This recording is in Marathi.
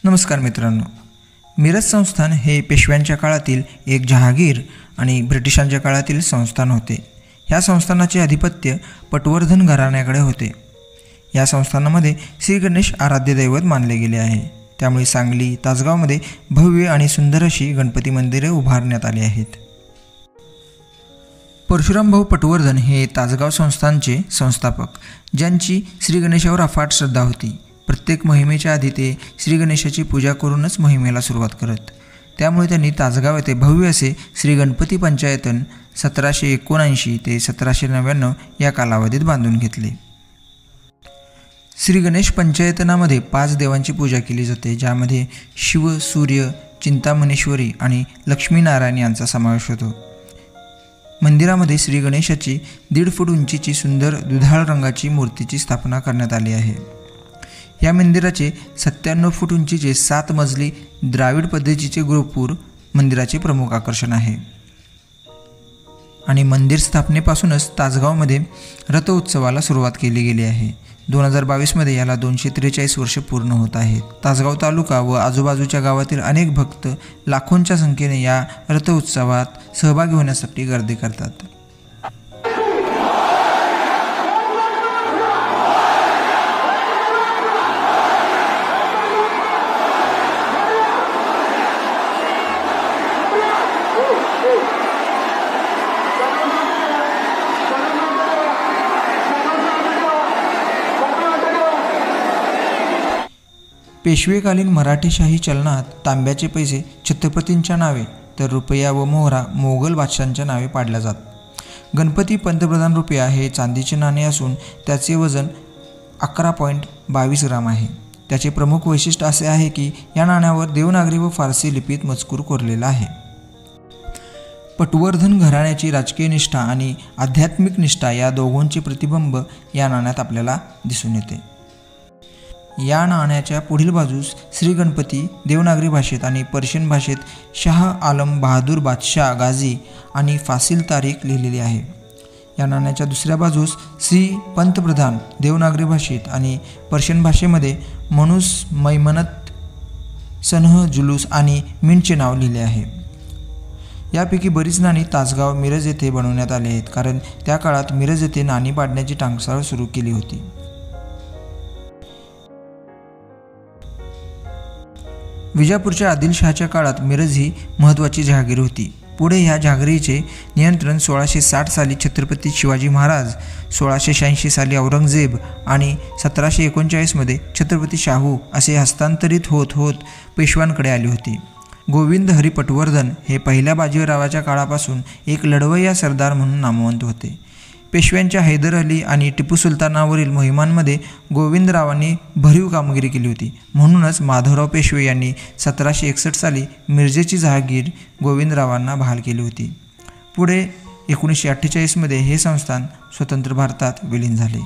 नमस्कार मित्रांनो, मिरज संस्थान हे पेशव्यांच्या काळातील एक जहागीर आणि ब्रिटिशांच्या काळातील संस्थान होते। ह्या संस्थानाचे अधिपत्य पटवर्धन घराण्याकडे होते। या संस्थानामध्ये श्री गणेश आराध्य दैवत मानले गेले आहे। त्यामुळे सांगली, तासगावमध्ये भव्य आणि सुंदर अशी गणपती मंदिरे उभारण्यात आली आहेत। परशुराम भाऊ पटवर्धन हे तासगाव संस्थानचे संस्थापक, ज्यांची श्री गणेशावर अफाट श्रद्धा होती। प्रत्येक मोहिमेच्या आधी ते श्री गणेशाची पूजा करूनच मोहिमेला सुरुवात करत। त्यामुळे त्यांनी तासगाव येथे भव्य असे श्री गणपती पंचायतन 1779 ते 1799 या कालावधीत बांधून घेतले। श्री गणेश पंचायतनामध्ये 5 देवांची पूजा केली जाते, ज्यामध्ये शिव, सूर्य, चिंतामणेश्वरी आणि लक्ष्मीनारायण यांचा समावेश होतो। मंदिरामध्ये श्री गणेशाची 1.5 फूट उंचीची सुंदर दुधाळ रंगाची मूर्तीची स्थापना करण्यात आली आहे। या मंदिराचे 97 फूट उंचीचे 7 मजली द्राविड पद्धतीचे गोपुर मंदिराचे प्रमुख आकर्षण आहे। आणि मंदिर स्थापनेपासूनच तासगावमध्ये रथ उत्सवाला सुरुवात केली गेली आहे। 2022 मध्ये याला 243 वर्ष पूर्ण होत आहेत। तासगाव तालुका व आजूबाजूच्या गावातील अनेक भक्त लाखोंच्या संख्येने या रथ उत्सवात सहभागी होण्यासाठी गर्दी करतात। पेशवेकालीन मराठेशाही चलनात तांब्याचे पैसे छत्रपतींच्या नावे तर रुपया व मोहरा मोगल बादशांच्या नावे पाडल्या जात। गणपती पंतप्रधान रुपया हे चांदीचे नाणे असून त्याचे वजन 11.22 ग्राम आहे। त्याचे प्रमुख वैशिष्ट्य असे आहे की या नाण्यावर देवनागरी व फारसी लिपीत मजकूर कोरलेला आहे। पटवर्धन घराण्याची राजकीय निष्ठा आणि आध्यात्मिक निष्ठा या दोघांचे प्रतिबिंब या नाण्यात आपल्याला दिसून येते। या नाण्याच्या पुढील बाजूस श्री गणपती देवनागरी भाषेत आणि पर्शियन भाषेत शाह आलम बहादूर बादशाह गाझी आणि फासिल तारीख लिहिलेली आहे। या नाण्याच्या दुसऱ्या बाजूस श्री पंतप्रधान देवनागरी भाषेत आणि पर्शियन भाषेमध्ये मनुस मैमनत सनह जुलूस आणि मिंटचे नाव लिहिले आहे। यापैकी बरीच नाणी तासगाव मिरज येथे बनवण्यात आली आहेत, कारण त्या काळात मिरज येथे नाणी पाडण्याची टांगसाळ सुरू केली होती। विजापूरच्या आदिलशहाच्या काळात मिरज ही महत्त्वाची जहागीर होती। पुढे ह्या जहागिरीचे नियंत्रण 1660 साली छत्रपती शिवाजी महाराज, 1686 साली औरंगजेब आणि 1739 मध्ये छत्रपती शाहू असे हस्तांतरित होत होत पेशव्यांकडे आली होती। गोविंद हरी पटवर्धन हे पहिल्या बाजीरावाच्या काळापासून एक लढवय्या सरदार म्हणून नामवंत होते। पेशव्यांच्या हैदर अली आणि टिपू सुलतानावरील मोहिमांमध्ये गोविंदरावांनी भरीव कामगिरी केली होती। म्हणूनच माधवराव पेशवे यांनी 1761 साली मिरजेची जहागीर गोविंदरावांना बहाल केली होती। पुढे 1948 मध्ये हे संस्थान स्वतंत्र भारतात विलीन झाले।